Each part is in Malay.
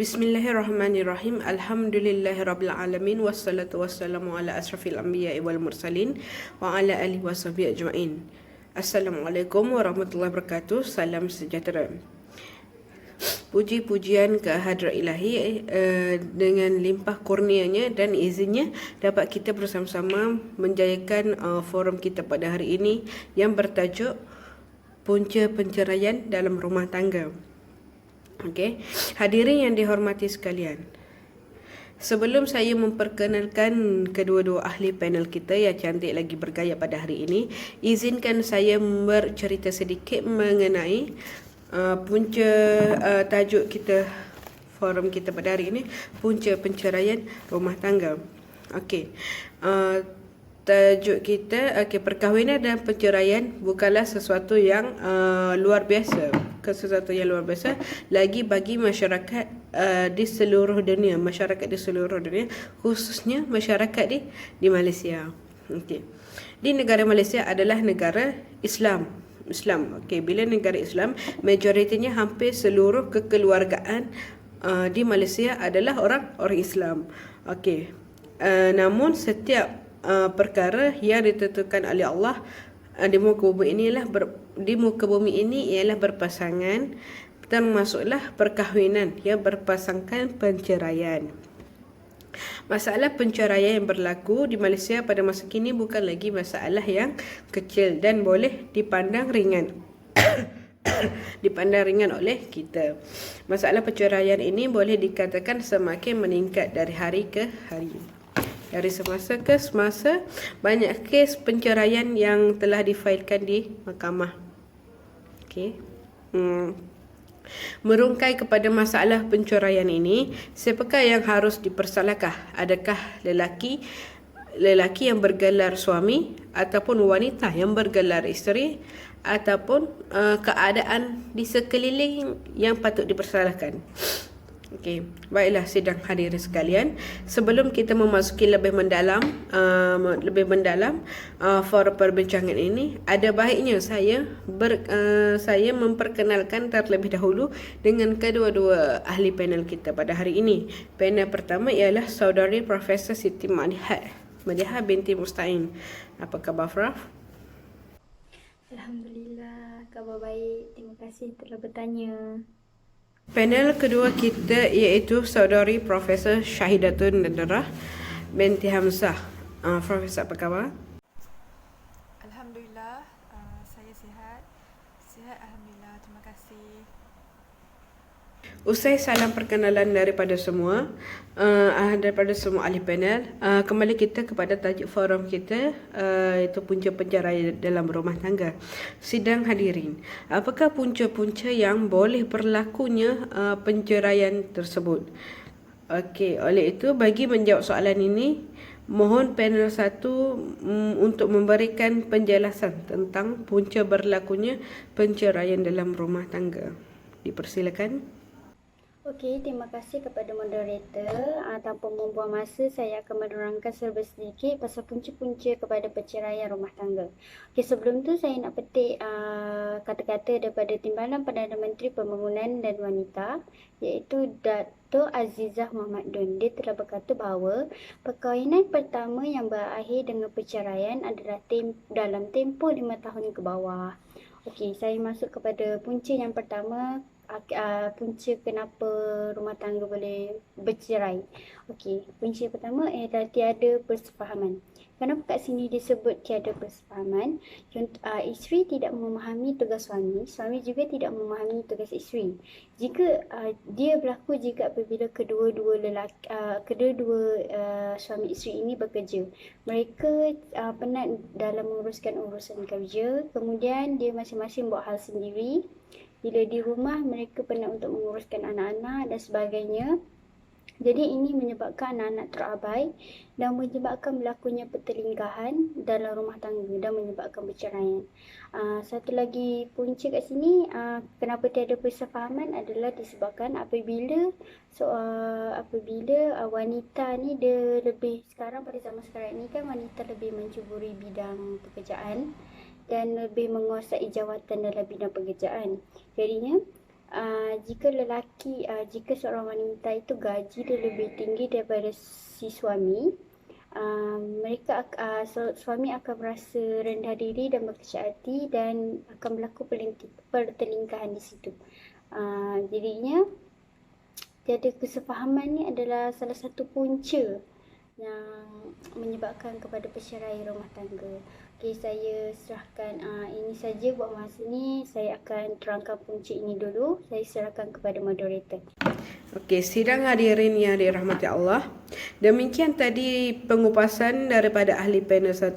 Bismillahirrahmanirrahim. Alhamdulillahirabbil alamin wassalatu wassalamu ala asrafil anbiya'i wal mursalin wa ala alihi washabihi ajmain. Assalamualaikum warahmatullahi wabarakatuh. Salam sejahtera. Puji-pujian ke hadrat ilahi dengan limpah kurnianya dan izinnya dapat kita bersama-sama menjayakan forum kita pada hari ini yang bertajuk Punca Penceraian dalam Rumah Tangga. Okey, hadirin yang dihormati sekalian. Sebelum saya memperkenalkan kedua-dua ahli panel kita yang cantik lagi bergaya pada hari ini, izinkan saya bercerita sedikit mengenai tajuk kita, forum kita pada hari ini, punca penceraian rumah tangga. Okey. Tajuk kita, perkahwinan dan perceraian bukanlah sesuatu yang luar biasa, lagi bagi masyarakat di seluruh dunia, khususnya masyarakat di Malaysia. Okey. Di negara Malaysia adalah negara Islam. Okey, bila negara Islam, majoritinya hampir seluruh kekeluargaan di Malaysia adalah orang Islam. Okey. Namun setiap perkara yang ditentukan oleh Allah di muka bumi ini ialah berpasangan, termasuklah perkahwinan yang berpasangkan perceraian. Masalah perceraian yang berlaku di Malaysia pada masa kini bukan lagi masalah yang kecil dan boleh dipandang ringan oleh kita. Masalah perceraian ini boleh dikatakan semakin meningkat dari hari ke hari. Dari semasa ke semasa, banyak kes penceraian yang telah difailkan di mahkamah. Okey. Merungkai kepada masalah penceraian ini, siapakah yang harus dipersalahkan? Adakah lelaki yang bergelar suami, ataupun wanita yang bergelar isteri, ataupun keadaan di sekeliling yang patut dipersalahkan? Okey, baiklah sidang hadirin sekalian, sebelum kita memasuki lebih mendalam forum perbincangan ini, ada baiknya saya memperkenalkan terlebih dahulu dengan kedua-dua ahli panel kita pada hari ini. Panel pertama ialah saudari Profesor Siti Madiha binti Mustain. Apa khabar, Prof? Alhamdulillah, khabar baik. Terima kasih telah bertanya. Panel kedua kita iaitu saudari Profesor Syahidatun Nadarah binti Hamzah. Profesor, apa khabar? Alhamdulillah, saya sihat. Alhamdulillah, terima kasih. Usai salam perkenalan daripada semua ahli panel, kembali kita kepada tajuk forum kita, iaitu punca penceraian dalam rumah tangga. Sidang hadirin, apakah punca-punca yang boleh berlakunya penceraian tersebut? Okey, oleh itu bagi menjawab soalan ini, mohon panel 1 untuk memberikan penjelasan tentang punca berlakunya penceraian dalam rumah tangga. Dipersilakan. Okey, terima kasih kepada moderator. Tanpa membuang masa, saya akan menerangkan serba sedikit pasal punca-punca kepada perceraian rumah tangga. Okey, sebelum tu saya nak petik kata-kata daripada Timbalan Perdana Menteri Pembangunan dan Wanita, iaitu Dato' Azizah Muhammad Dun. Dia telah berkata bahawa perkahwinan pertama yang berakhir dengan perceraian adalah dalam tempoh 5 tahun ke bawah. Okey, saya masuk kepada punca yang pertama, punca kenapa rumah tangga boleh bercerai. Okey, punca pertama ialah tiada persefahaman. Kenapa kat sini disebut tiada persefahaman? Isteri tidak memahami tugas suami, suami juga tidak memahami tugas isteri. Jika dia berlaku jika apabila kedua-dua suami isteri ini bekerja. Mereka penat dalam menguruskan urusan kerja, kemudian dia masing-masing buat hal sendiri. Bila di rumah, mereka penat untuk menguruskan anak-anak dan sebagainya. Jadi ini menyebabkan anak-anak terabai dan menyebabkan berlakunya pertelingkahan dalam rumah tangga dan menyebabkan perceraian. Satu lagi punca kat sini, kenapa tiada persefahaman adalah disebabkan apabila wanita ni dia lebih, sekarang pada zaman sekarang ni kan wanita lebih mencuburi bidang pekerjaan dan lebih menguasai jawatan dalam bidang pekerjaan. Jadinya Jika seorang wanita itu gaji dia lebih tinggi daripada si suami, suami akan merasa rendah diri dan berkecil hati dan akan berlaku pertelingkahan di situ. Jadinya tiada kesefahaman ni adalah salah satu punca yang menyebabkan kepada perceraian rumah tangga. Okey, saya serahkan ini saja buat masa ni. Saya akan terangkan punca ini dulu. Saya serahkan kepada moderator. Okey, sidang hadirin yang dirahmati Allah. Demikian tadi pengupasan daripada ahli panel 1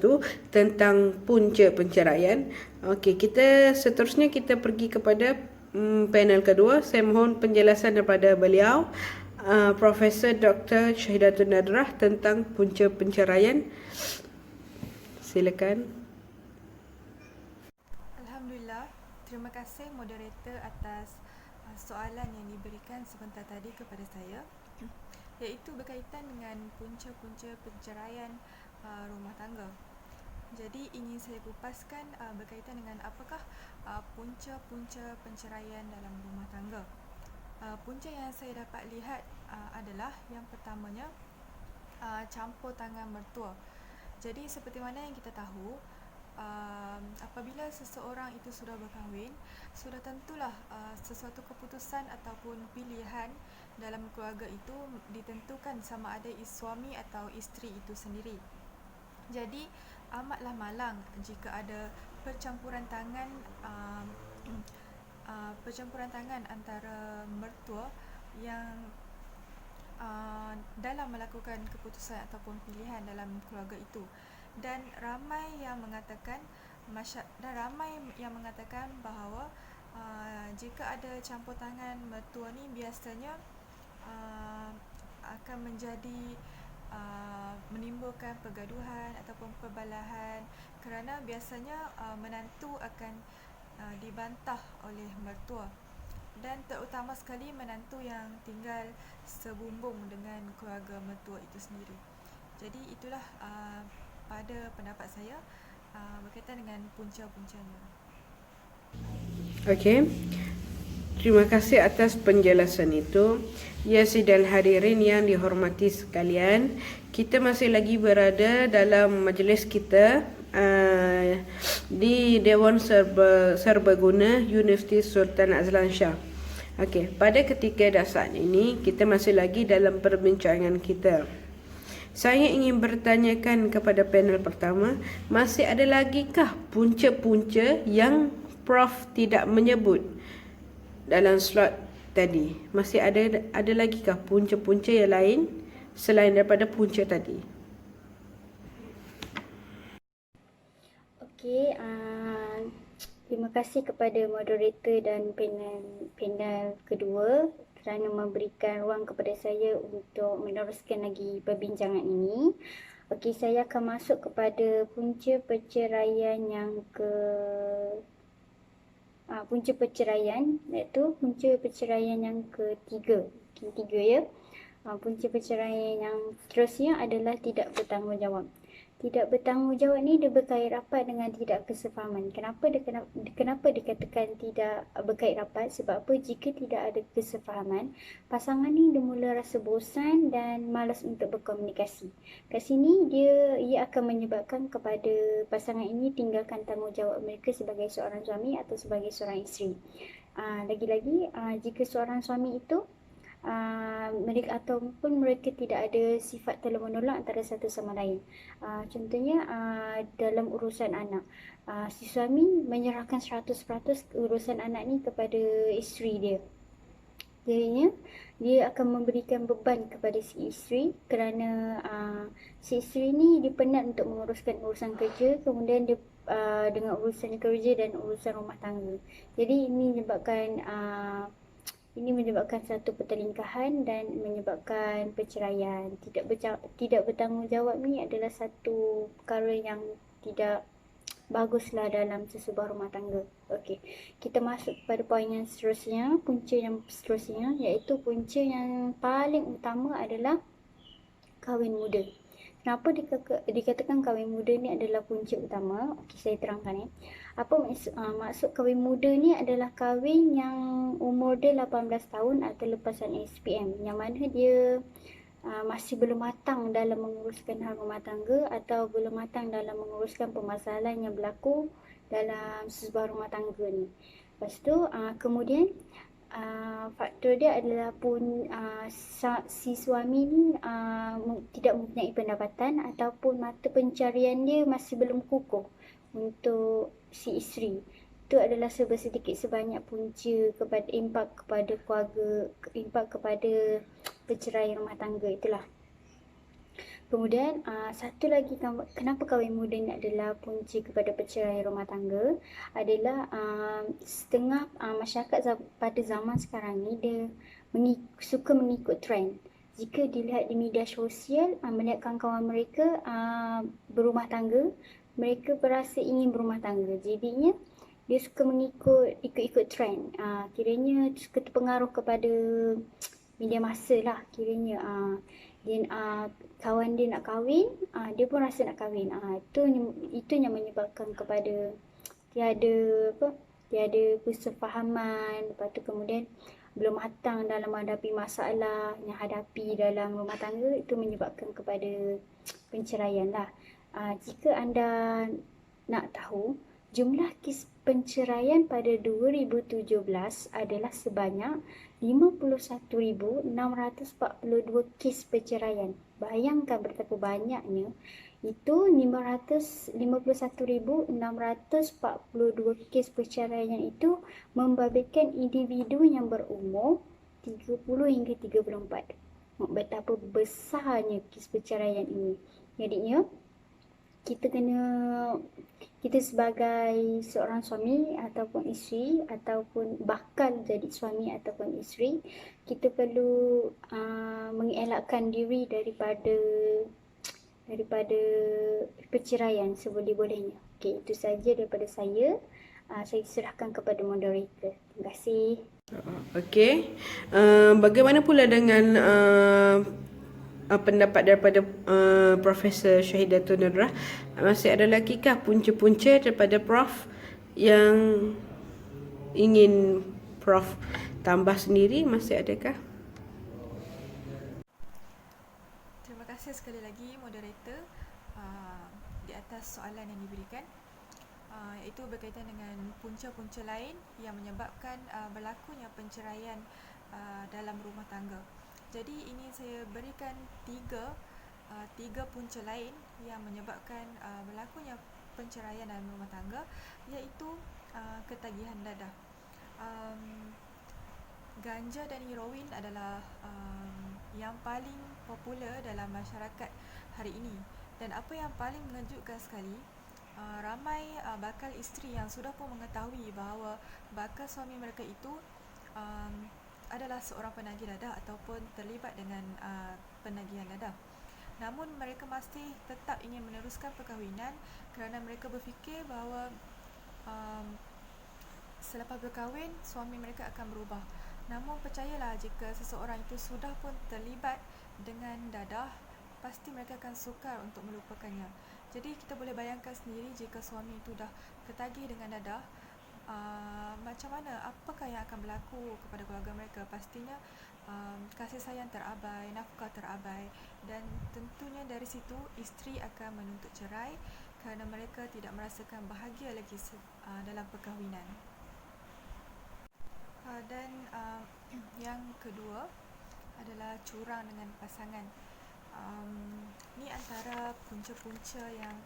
tentang punca penceraian. Okey, seterusnya kita pergi kepada panel kedua. Saya mohon penjelasan daripada beliau, Profesor Dr. Syahidatul Nadrah tentang punca penceraian. Silakan. Alhamdulillah, terima kasih moderator atas soalan yang diberikan sebentar tadi kepada saya, iaitu berkaitan dengan punca-punca penceraian rumah tangga. Jadi ingin saya kupaskan berkaitan dengan apakah punca-punca penceraian dalam rumah tangga. Punca yang saya dapat lihat adalah yang pertamanya campur tangan mertua. Jadi seperti mana yang kita tahu, apabila seseorang itu sudah berkahwin, sudah tentulah sesuatu keputusan ataupun pilihan dalam keluarga itu ditentukan sama ada suami atau isteri itu sendiri. Jadi amatlah malang jika ada percampuran tangan antara mertua yang dalam melakukan keputusan ataupun pilihan dalam keluarga itu. Dan ramai yang mengatakan bahawa jika ada campur tangan mertua ni biasanya akan menjadi menimbulkan pergaduhan ataupun perbalahan, kerana biasanya menantu akan dibantah oleh mertua, dan terutama sekali menantu yang tinggal sebumbung dengan keluarga mertua itu sendiri. Jadi itulah pada pendapat saya berkaitan dengan punca-puncanya. Okey. Terima kasih atas penjelasan itu. Ya, sidang hadirin yang dihormati sekalian, kita masih lagi berada dalam majlis kita di Dewan Serbaguna Universiti Sultan Azlan Shah. Okey, pada ketika dasar ini kita masih lagi dalam perbincangan kita. Saya ingin bertanyakan kepada panel pertama, masih ada lagikah punca-punca yang Prof tidak menyebut dalam slot tadi? Masih ada lagikah punca-punca yang lain selain daripada punca tadi? Okey, terima kasih kepada moderator dan panel kedua kerana memberikan ruang kepada saya untuk meneruskan lagi perbincangan ini. Okey, saya akan masuk kepada punca perceraian yang punca perceraian, iaitu punca perceraian yang ketiga ya. Punca perceraian yang seterusnya adalah tidak bertanggungjawab. Tidak bertanggungjawab ni dia berkait rapat dengan tidak kesefahaman. Kenapa dikatakan tidak berkait rapat? Sebab apa? Jika tidak ada kesefahaman, pasangan ni dia mula rasa bosan dan malas untuk berkomunikasi. Kat sini ia akan menyebabkan kepada pasangan ini tinggalkan tanggungjawab mereka sebagai seorang suami atau sebagai seorang isteri. Lagi-lagi jika seorang suami itu mereka tidak ada sifat tolong menolong antara satu sama lain. Contohnya dalam urusan anak, si suami menyerahkan 100% urusan anak ni kepada isteri dia. Jadinya dia akan memberikan beban kepada si isteri kerana si isteri ni dia penat untuk menguruskan urusan kerja, kemudian dia dengan urusan kerja dan urusan rumah tangga. Jadi ini menyebabkan satu pertelingkahan dan menyebabkan perceraian. Tidak bertanggungjawab ni adalah satu perkara yang tidak baguslah dalam sesebuah rumah tangga. Okey, kita masuk kepada poin yang seterusnya, punca yang seterusnya, iaitu punca yang paling utama adalah kahwin muda. kenapa dikatakan kahwin muda ni adalah punca utama? Okey, saya terangkan. Apa maksud kahwin muda ni adalah kahwin yang umur dia 18 tahun atau lepasan SPM, yang mana dia masih belum matang dalam menguruskan hal rumah tangga atau belum matang dalam menguruskan permasalahan yang berlaku dalam sebuah rumah tangga ni. Lepas tu kemudian faktor dia adalah pun si suami ni tidak mempunyai pendapatan ataupun mata pencarian dia masih belum kukuh untuk si isteri. Itu adalah sedikit sebanyak punca kepada impak kepada keluarga, impak kepada perceraian rumah tangga itulah. Kemudian satu lagi, kenapa kahwin muda ni adalah punca kepada perceraian rumah tangga adalah setengah masyarakat pada zaman sekarang ni dia suka mengikut trend. Jika dilihat di media sosial, melihat kawan-kawan mereka berumah tangga, mereka berasa ingin berumah tangga. Jadinya dia suka ikut trend. Kiranya suka terpengaruh kepada media masa lah kiranya. Dia kawan dia nak kahwin, dia pun rasa nak kahwin. Itu yang menyebabkan kepada tiada kesefahaman. Lepas tu kemudian belum matang dalam menghadapi masalah yang hadapi dalam rumah tangga. Itu menyebabkan kepada perceraian lah. Jika anda nak tahu, jumlah kes perceraian pada 2017 adalah sebanyak 51,642 kes perceraian. Bayangkan betapa banyaknya. Itu 51,642 kes perceraian itu membabitkan individu yang berumur 30 hingga 34. Betapa besarnya kes perceraian ini. Jadinya kita sebagai seorang suami ataupun isteri ataupun bakal jadi suami ataupun isteri, kita perlu mengelakkan diri daripada perceraian seboleh-bolehnya. Okey, itu saja daripada saya. Saya serahkan kepada moderator. Terima kasih. Okey. Bagaimana pula dengan pendapat daripada Profesor Syahidatul Nurrah? Masih ada lagi kah punca-punca daripada Prof yang ingin Prof tambah sendiri? Masih adakah? Terima kasih sekali lagi moderator di atas soalan yang diberikan, iaitu berkaitan dengan punca-punca lain yang menyebabkan berlakunya perceraian dalam rumah tangga. Jadi ini saya berikan tiga punca lain yang menyebabkan berlakunya perceraian dalam rumah tangga, iaitu ketagihan dadah. Ganja dan heroin adalah yang paling popular dalam masyarakat hari ini, dan apa yang paling mengejutkan sekali, ramai bakal isteri yang sudah pun mengetahui bahawa bakal suami mereka itu adalah seorang penagih dadah ataupun terlibat dengan penagihan dadah. Namun mereka masih tetap ingin meneruskan perkahwinan kerana mereka berfikir bahawa selepas berkahwin suami mereka akan berubah. Namun percayalah, jika seseorang itu sudah pun terlibat dengan dadah, pasti mereka akan sukar untuk melupakannya. Jadi kita boleh bayangkan sendiri, jika suami itu dah ketagih dengan dadah, macam mana, apakah yang akan berlaku kepada keluarga mereka? Pastinya kasih sayang terabai, nafkah terabai, dan tentunya dari situ isteri akan menuntut cerai kerana mereka tidak merasakan bahagia lagi dalam perkahwinan. Dan yang kedua adalah curang dengan pasangan. Ni antara punca-punca yang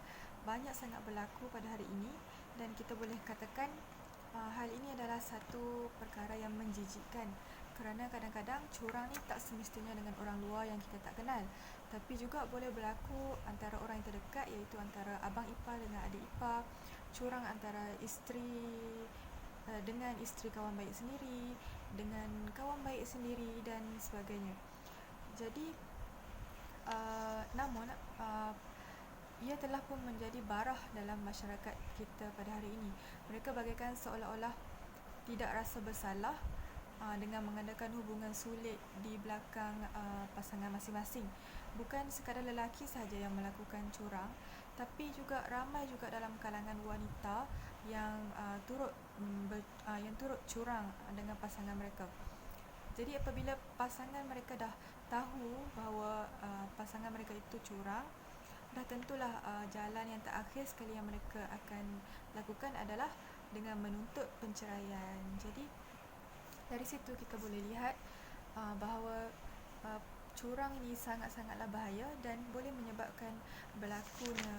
banyak sangat berlaku pada hari ini, dan kita boleh katakan hal ini adalah satu perkara yang menjijikkan, kerana kadang-kadang curang ni tak semestinya dengan orang luar yang kita tak kenal, tapi juga boleh berlaku antara orang yang terdekat, iaitu antara abang ipar dengan adik ipar, curang antara isteri dengan isteri kawan baik sendiri, dengan kawan baik sendiri dan sebagainya. Jadi namun ia telah pun menjadi barah dalam masyarakat kita pada hari ini. Mereka bagaikan seolah-olah tidak rasa bersalah dengan mengadakan hubungan sulit di belakang pasangan masing-masing. bukan sekadar lelaki sahaja yang melakukan curang, tapi juga ramai juga dalam kalangan wanita yang yang turut curang dengan pasangan mereka. Jadi apabila pasangan mereka dah tahu bahawa pasangan mereka itu curang, dah tentulah jalan yang terakhir sekali yang mereka akan lakukan adalah dengan menuntut penceraian. Jadi dari situ kita boleh lihat bahawa curang ini sangat-sangatlah bahaya dan boleh menyebabkan berlakunya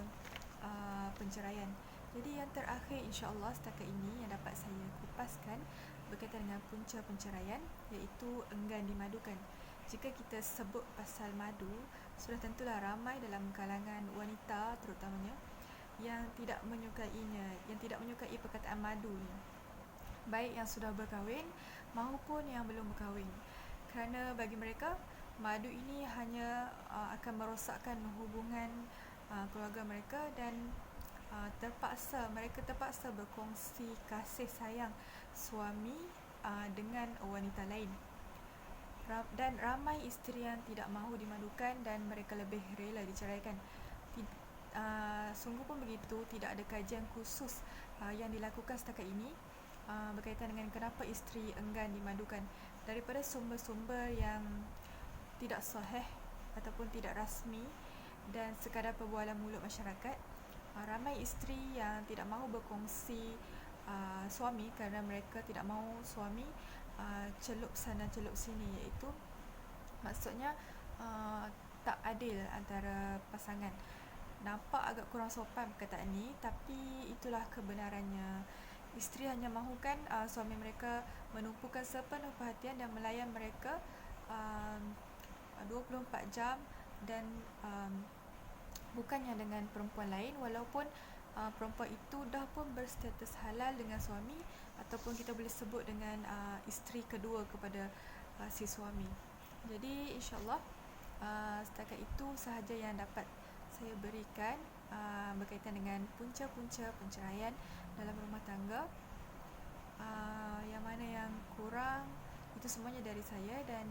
penceraian. Jadi yang terakhir insya-Allah setakat ini yang dapat saya kupaskan berkaitan dengan punca penceraian, iaitu enggan dimadukan. Jika kita sebut pasal madu, sudah tentulah ramai dalam kalangan wanita terutamanya yang tidak menyukainya, yang tidak menyukai perkataan madu ni, baik yang sudah berkahwin maupun yang belum berkahwin. Kerana bagi mereka, madu ini hanya akan merosakkan hubungan keluarga mereka dan mereka terpaksa berkongsi kasih sayang suami dengan wanita lain. Dan ramai isteri yang tidak mahu dimadukan dan mereka lebih rela diceraikan. Sungguh pun begitu, tidak ada kajian khusus yang dilakukan setakat ini berkaitan dengan kenapa isteri enggan dimadukan. Daripada sumber-sumber yang tidak sahih ataupun tidak rasmi dan sekadar perbualan mulut masyarakat, ramai isteri yang tidak mahu berkongsi suami kerana mereka tidak mahu suami celup sana celup sini, iaitu maksudnya tak adil antara pasangan. Nampak agak kurang sopan perkataan ni, tapi itulah kebenarannya. Isteri hanya mahukan suami mereka menumpukan sepenuh perhatian dan melayan mereka 24 jam dan bukannya dengan perempuan lain, walaupun perempuan itu dah pun berstatus halal dengan suami ataupun kita boleh sebut dengan isteri kedua kepada si suami. Jadi insya-Allah setakat itu sahaja yang dapat saya berikan berkaitan dengan punca-punca penceraian dalam rumah tangga. Yang mana yang kurang itu semuanya dari saya, dan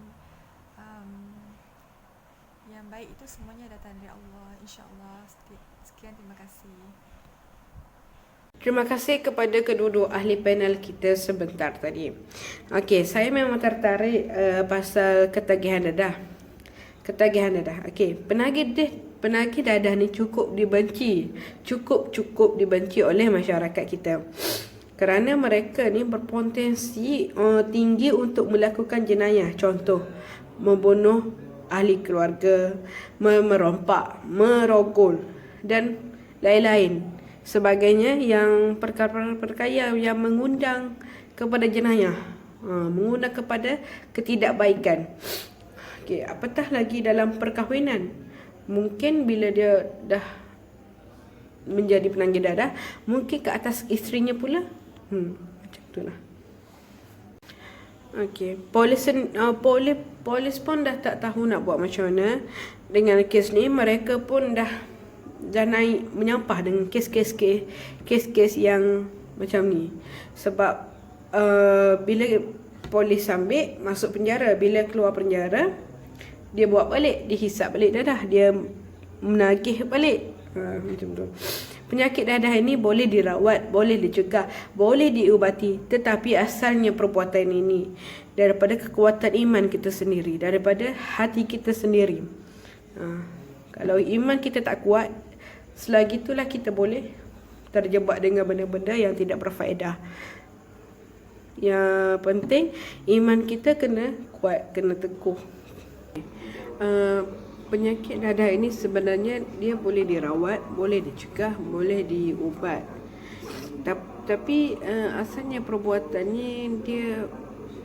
yang baik itu semuanya datang dari Allah, insya-Allah. Sekian, terima kasih. Terima kasih kepada kedua-dua ahli panel kita sebentar tadi. Okey, saya memang tertarik pasal ketagihan dadah. Ketagihan dadah. Okey, penagih dadah ni cukup dibenci. Cukup dibenci oleh masyarakat kita. Kerana mereka ni berpotensi tinggi untuk melakukan jenayah. Contoh, membunuh ahli keluarga, merompak, merogol dan lain-lain sebagainya, yang perkara-perkara yang mengundang kepada jenayah, mengundang kepada ketidakbaikan. Okey, apatah lagi dalam perkahwinan. Mungkin bila dia dah menjadi penagih dadah, mungkin ke atas isterinya pula. Macam itulah. Okey, polis pun dah tak tahu nak buat macam mana dengan kes ni. Mereka pun dah naik menyampah dengan kes-kes yang macam ni. Sebab bila polis ambil masuk penjara, bila keluar penjara dia buat balik, dihisap balik dadah, dia menagih balik. Macam tu. Penyakit dadah ini boleh dirawat, boleh dicegah, boleh diubati, tetapi asalnya perbuatan ini daripada kekuatan iman kita sendiri, daripada hati kita sendiri. Kalau iman kita tak kuat, selagi itulah kita boleh terjebak dengan benda-benda yang tidak berfaedah. Yang penting iman kita kena kuat, kena teguh. Penyakit dadah ini sebenarnya dia boleh dirawat, boleh dicegah, boleh diubat. Tapi asalnya perbuatannya dia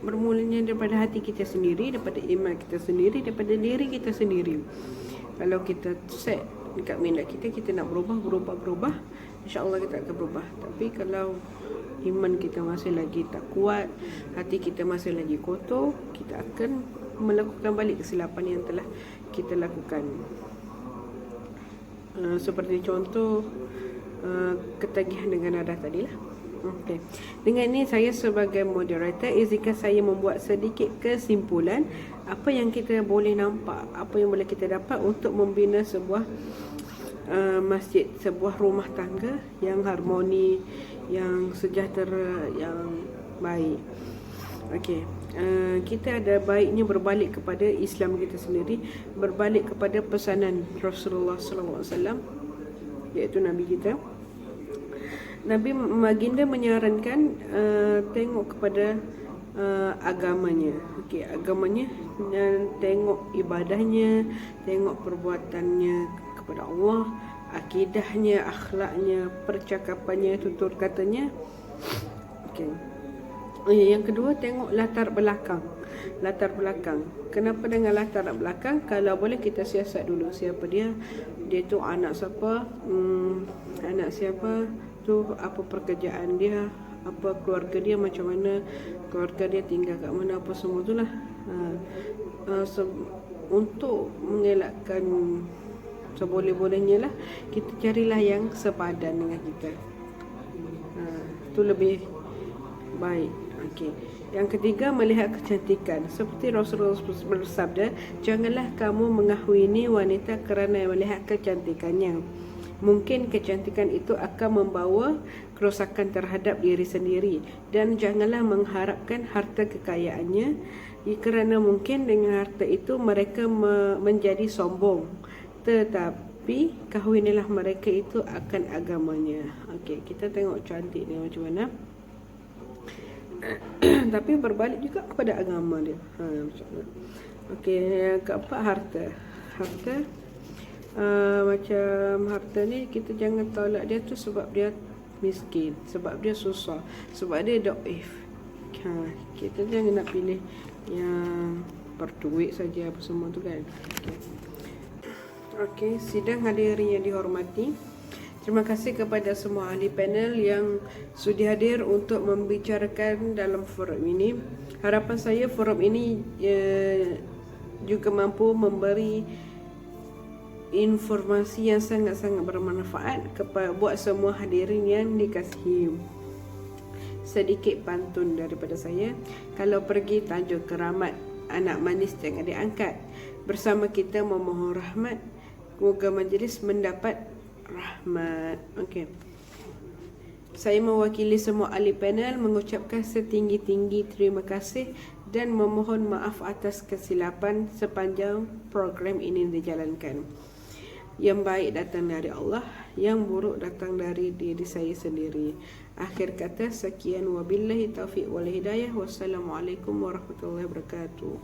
bermulanya daripada hati kita sendiri, daripada iman kita sendiri, daripada diri kita sendiri. Kalau kita set dekat minat kita nak berubah, insya-Allah kita akan berubah. Tapi kalau iman kita masih lagi tak kuat, hati kita masih lagi kotor, kita akan melakukan balik kesilapan yang telah kita lakukan. Seperti contoh ketagihan dengan dadah tadilah. Okey. Dengan ini saya sebagai moderator izinkan saya membuat sedikit kesimpulan apa yang kita boleh nampak, apa yang boleh kita dapat untuk membina sebuah masjid, sebuah rumah tangga yang harmoni, yang sejahtera, yang baik. Okey. Kita ada baiknya berbalik kepada Islam kita sendiri, berbalik kepada pesanan Rasulullah sallallahu alaihi wasallam, iaitu Nabi kita. Nabi baginda menyarankan tengok kepada agamanya. Okey, agamanya, dan tengok ibadahnya, tengok perbuatannya kepada Allah, akidahnya, akhlaknya, percakapannya, tutur katanya. Okey. Yang kedua, tengok latar belakang. Latar belakang. Kenapa dengan latar belakang? Kalau boleh kita siasat dulu siapa dia. Dia tu anak siapa? Anak siapa? Tu apa pekerjaan dia? Apa keluarga dia, macam mana keluarga dia, tinggal kat mana, apa semua tu lah. Untuk mengelakkan seboleh-bolehnya lah, kita carilah yang sepadan dengan kita. Itu lebih baik. Okey. Yang ketiga, melihat kecantikan. Seperti Rasulullah bersabda, janganlah kamu mengahwini wanita kerana melihat kecantikannya. Mungkin kecantikan itu akan membawa kerosakan terhadap diri sendiri, dan janganlah mengharapkan harta kekayaannya, kerana mungkin dengan harta itu mereka menjadi sombong. Tetapi kahwinilah mereka itu akan agamanya. Okey, kita tengok cantik ni macam mana. Tapi berbalik juga kepada agama dia. Okey, yang keempat, harta. Harta, macam harta ni kita jangan tolak dia tu sebab dia miskin, sebab dia susah, sebab dia dhaif. Kita jangan nak pilih yang berduit saja apa semua tu kan. Okey, sidang hadirin yang dihormati, terima kasih kepada semua ahli panel yang sudi hadir untuk membicarakan dalam forum ini. Harapan saya forum ini juga mampu memberi informasi yang sangat-sangat bermanfaat kepada buat semua hadirin yang dikasihi. Sedikit pantun daripada saya. Kalau pergi Tanjung Keramat, anak manis jangan diangkat. Bersama kita memohon rahmat, moga majlis mendapat rahmat. Okey. Saya mewakili semua ahli panel mengucapkan setinggi-tinggi terima kasih dan memohon maaf atas kesilapan sepanjang program ini dijalankan. Yang baik datang dari Allah, yang buruk datang dari diri saya sendiri. Akhir kata, sekian, wabillahi taufiq wal hidayah. Wassalamualaikum warahmatullahi wabarakatuh.